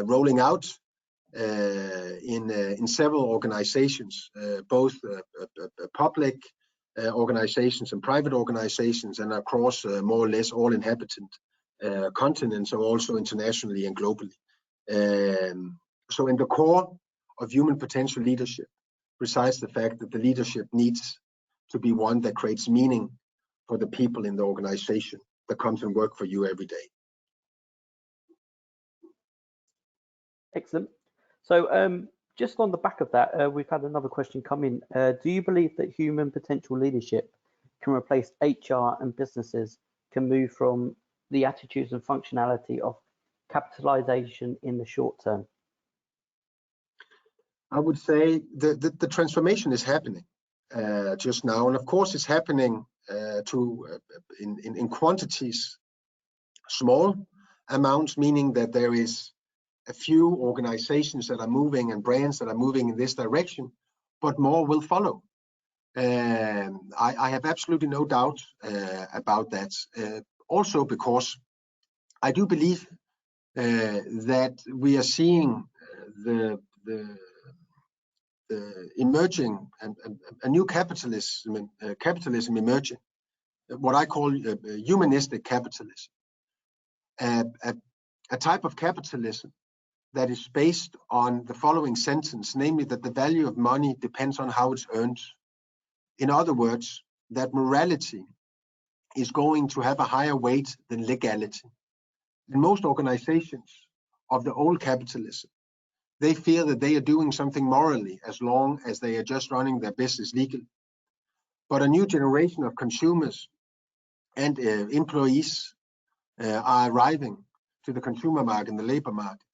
rolling out in several organizations, both public organizations and private organizations, and across more or less all inhabitant continents, or also internationally and globally. So in the core of human potential leadership resides the fact that the leadership needs to be one that creates meaning for the people in the organization that comes and work for you every day. Excellent. So just on the back of that, we've had another question come in. Do you believe that human potential leadership can replace HR and businesses can move from the attitudes and functionality of capitalization in the short term? I would say the transformation is happening just now, and of course it's happening in quantities, small amounts, meaning that there is a few organizations that are moving and brands that are moving in this direction, but more will follow. I have absolutely no doubt about that. Also because I do believe that we are seeing the emerging and a new capitalism emerging, what I call humanistic capitalism, a type of capitalism that is based on the following sentence, namely that the value of money depends on how it's earned. In other words, that morality is going to have a higher weight than legality. In most organizations of the old capitalism, they feel that they are doing something morally as long as they are just running their business legally. But a new generation of consumers and employees are arriving to the consumer market and the labor market.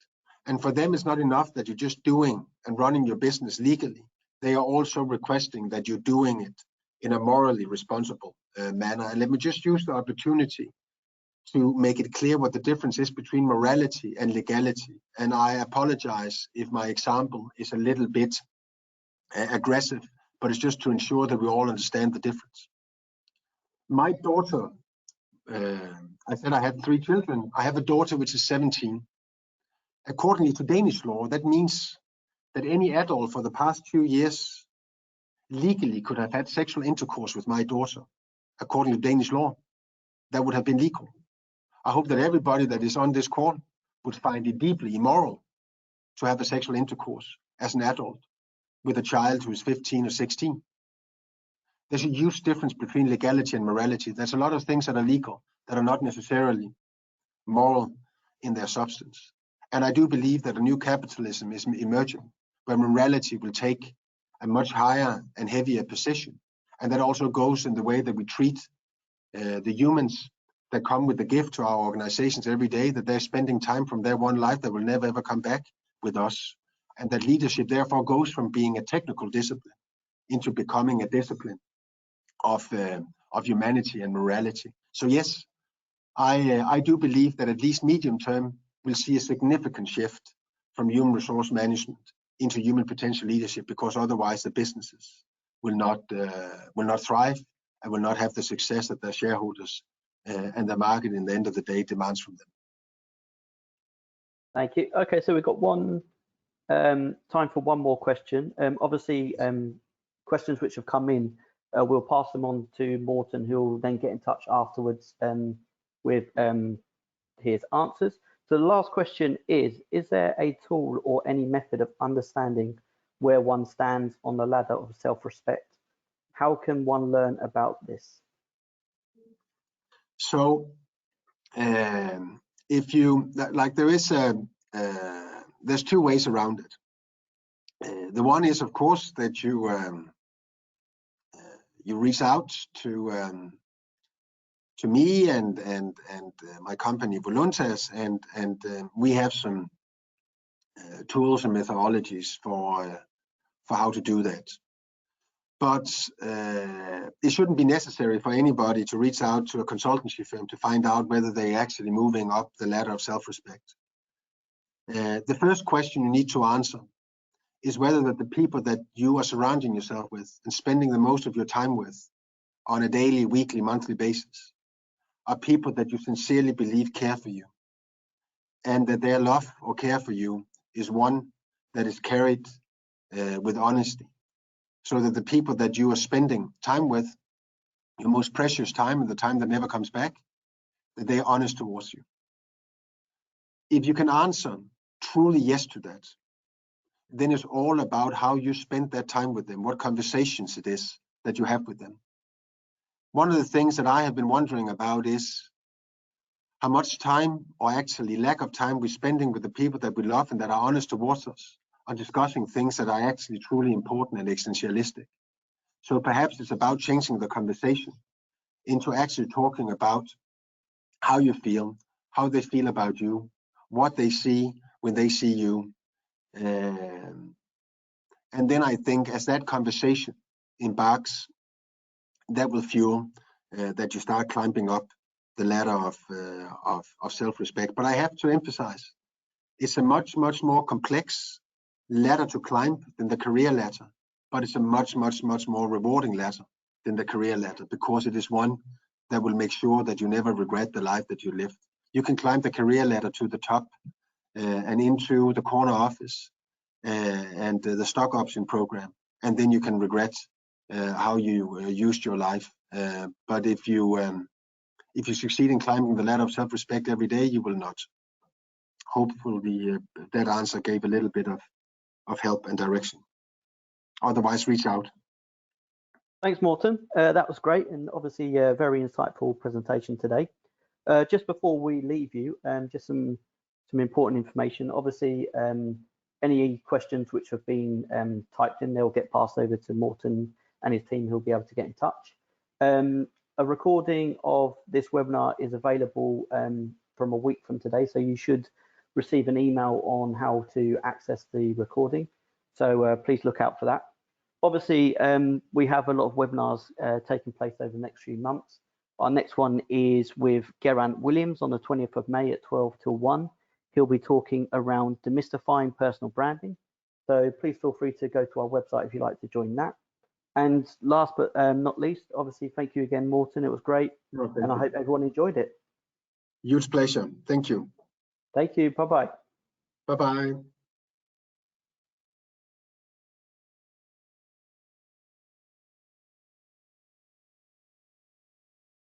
And for them, it's not enough that you're just doing and running your business legally. They are also requesting that you're doing it in a morally responsible manner. And let me just use the opportunity to make it clear what the difference is between morality and legality. And I apologize if my example is a little bit aggressive, but it's just to ensure that we all understand the difference. My daughter, I said I had 3 children. I have a daughter which is 17. According to Danish law, that means that any adult for the past 2 years legally could have had sexual intercourse with my daughter. According to Danish law, that would have been legal. I hope that everybody that is on this call would find it deeply immoral to have a sexual intercourse as an adult with a child who is 15 or 16. There's a huge difference between legality and morality. There's a lot of things that are legal that are not necessarily moral in their substance. And I do believe that a new capitalism is emerging, where morality will take a much higher and heavier position. And that also goes in the way that we treat the humans that come with the gift to our organizations every day, that they're spending time from their one life that will never ever come back with us. And that leadership therefore goes from being a technical discipline into becoming a discipline of humanity and morality. So yes, I do believe that at least medium term, we'll see a significant shift from human resource management into human potential leadership, because otherwise the businesses will not thrive and will not have the success that their shareholders and the market in the end of the day demands from them. Thank you. Okay, so we've got time for one more question. Obviously, questions which have come in, we'll pass them on to Morten, who will then get in touch afterwards with his answers. So the last question is there a tool or any method of understanding where one stands on the ladder of self-respect? How can one learn about this? So if you like, there's 2 ways around it. The one is, of course, that you reach out to me and my company Voluntas, and we have some tools and methodologies for how to do that. But it shouldn't be necessary for anybody to reach out to a consultancy firm to find out whether they're actually moving up the ladder of self-respect. The first question you need to answer is whether that the people that you are surrounding yourself with and spending the most of your time with on a daily, weekly, monthly basis are people that you sincerely believe care for you, and that their love or care for you is one that is carried with honesty, so that the people that you are spending time with, your most precious time and the time that never comes back, that they are honest towards you. If you can answer truly yes to that, then it's all about how you spend that time with them, what conversations it is that you have with them. One of the things that I have been wondering about is how much time, or actually lack of time, we're spending with the people that we love and that are honest towards us on discussing things that are actually truly important and essentialistic. So perhaps it's about changing the conversation into actually talking about how you feel, how they feel about you, what they see when they see you. And then I think as that conversation embarks, that will fuel that you start climbing up the ladder of self-respect. But I have to emphasize, it's a much more complex ladder to climb than the career ladder, but it's a much more rewarding ladder than the career ladder, because it is one that will make sure that you never regret the life that you lived. You can climb the career ladder to the top and into the corner office and the stock option program, and then you can regret how you used your life. But if you succeed in climbing the ladder of self-respect every day, you will not. Hopefully that answer gave a little bit of help and direction. Otherwise, reach out. Thanks, Morten. That was great, and obviously a very insightful presentation today. Just before we leave you, just some important information. Obviously, any questions which have been typed in, they'll get passed over to Morten and his team, who'll be able to get in touch. A recording of this webinar is available from a week from today, so you should receive an email on how to access the recording. So please look out for that. Obviously, we have a lot of webinars taking place over the next few months. Our next one is with Geraint Williams on the 20th of May at 12 till 1. He'll be talking around demystifying personal branding. So please feel free to go to our website if you'd like to join that. And last but not least, obviously, thank you again, Morten. It was great. And I hope everyone enjoyed it. Huge pleasure. Thank you. Thank you. Bye-bye. Bye-bye.